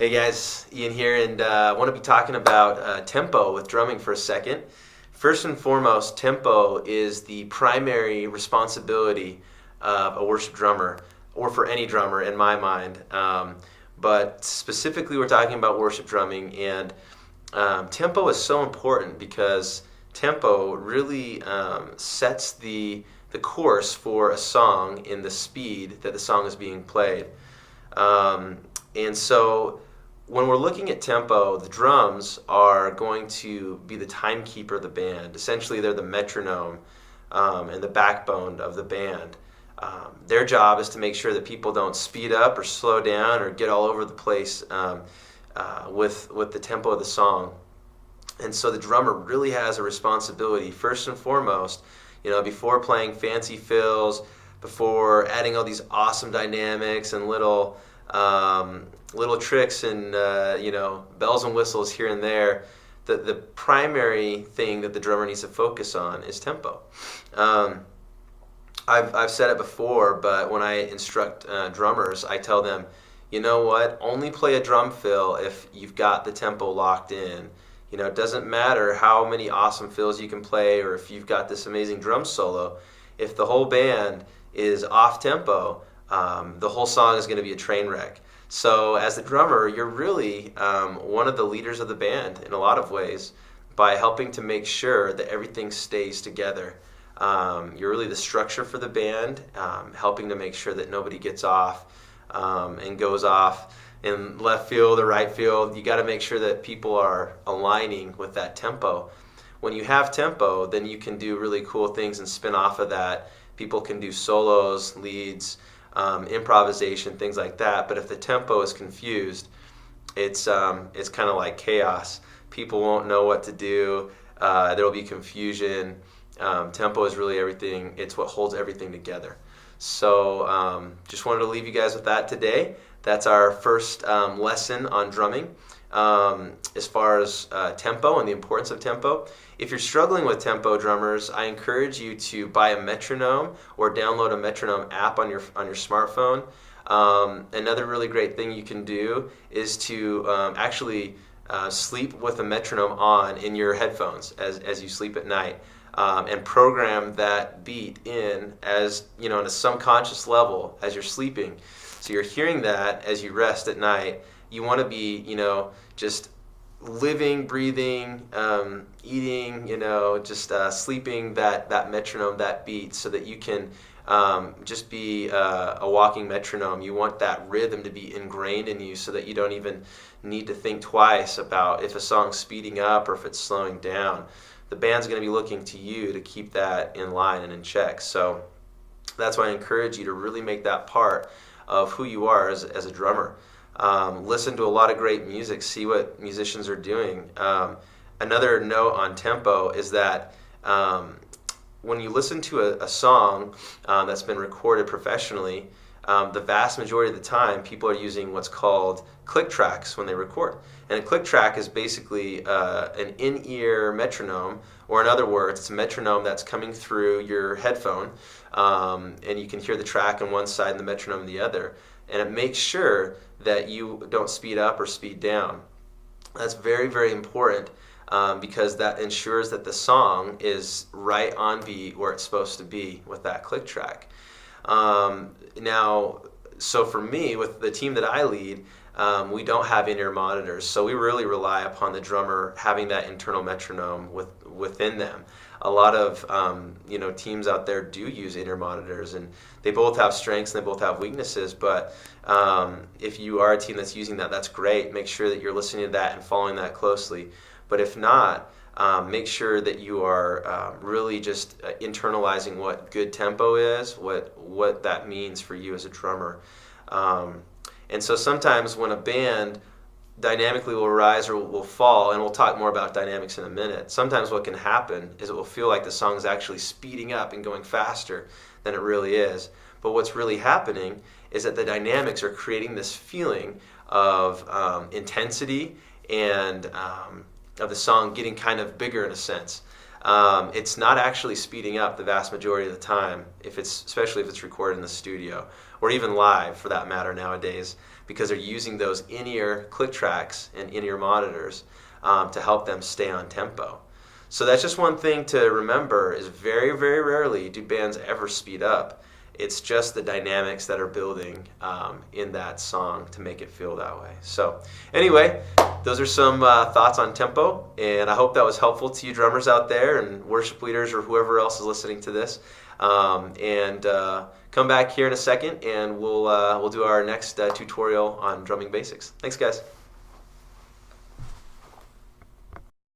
Hey guys, Ian here, and I want to be talking about tempo with drumming for a second. First and foremost, tempo is the primary responsibility of a worship drummer, or for any drummer in my mind. But specifically, we're talking about worship drumming, and tempo is so important because tempo really sets the course for a song in the speed that the song is being played. And so when we're looking at tempo, the drums are going to be the timekeeper of the band. Essentially, they're the metronome and the backbone of the band. Their job is to make sure that people don't speed up or slow down or get all over the place with the tempo of the song. And so the drummer really has a responsibility, first and foremost, before playing fancy fills, before adding all these awesome dynamics and little tricks and bells and whistles here and there. The primary thing that the drummer needs to focus on is tempo. I've said it before, but when I instruct drummers, I tell them, you know what? Only play a drum fill if you've got the tempo locked in. It doesn't matter how many awesome fills you can play or if you've got this amazing drum solo. If the whole band is off tempo, the whole song is going to be a train wreck. So as the drummer, you're really one of the leaders of the band in a lot of ways by helping to make sure that everything stays together. You're really the structure for the band, helping to make sure that nobody gets off and goes off in left field or right field. You got to make sure that people are aligning with that tempo. When you have tempo, then you can do really cool things and spin off of that. People can do solos, leads, improvisation, things like that. But if the tempo is confused, it's kind of like chaos. People won't know what to do. There will be confusion. Tempo is really everything. It's what holds everything together. So just wanted to leave you guys with that today. That's our first lesson on drumming as far as tempo and the importance of tempo. If you're struggling with tempo, drummers, I encourage you to buy a metronome or download a metronome app on your smartphone. Another really great thing you can do is to actually sleep with a metronome on in your headphones as you sleep at night. And program that beat in as on a subconscious level as you're sleeping. So you're hearing that as you rest at night. You want to be, just living, breathing, eating, just sleeping that metronome, that beat, so that you can just be a walking metronome. You want that rhythm to be ingrained in you so that you don't even need to think twice about if a song's speeding up or if it's slowing down. The band's going to be looking to you to keep that in line and in check. So that's why I encourage you to really make that part of who you are as a drummer. Listen to a lot of great music, see what musicians are doing. Another note on tempo is that when you listen to a song that's been recorded professionally, the vast majority of the time people are using what's called click tracks when they record. And a click track is basically an in-ear metronome, or in other words, it's a metronome that's coming through your headphone, and you can hear the track on one side and the metronome on the other. And it makes sure that you don't speed up or speed down. That's very, very important because that ensures that the song is right on beat where it's supposed to be with that click track. Now, so for me, with the team that I lead, we don't have in-ear monitors, so we really rely upon the drummer having that internal metronome within them. A lot of teams out there do use in-ear monitors, and they both have strengths and they both have weaknesses. But if you are a team that's using that, that's great. Make sure that you're listening to that and following that closely. But if not, make sure that you are really just internalizing what good tempo is, what that means for you as a drummer. And so sometimes when a band dynamically will rise or will fall, and we'll talk more about dynamics in a minute, sometimes what can happen is it will feel like the song is actually speeding up and going faster than it really is. But what's really happening is that the dynamics are creating this feeling of intensity and of the song getting kind of bigger in a sense. It's not actually speeding up the vast majority of the time, especially if it's recorded in the studio. or even live for that matter nowadays, because they're using those in-ear click tracks and in-ear monitors to help them stay on tempo. So that's just one thing to remember, is very, very rarely do bands ever speed up. It's just the dynamics that are building in that song to make it feel that way. So anyway, those are some thoughts on tempo, and I hope that was helpful to you drummers out there and worship leaders or whoever else is listening to this. Come back here in a second, and we'll do our next tutorial on drumming basics. Thanks, guys.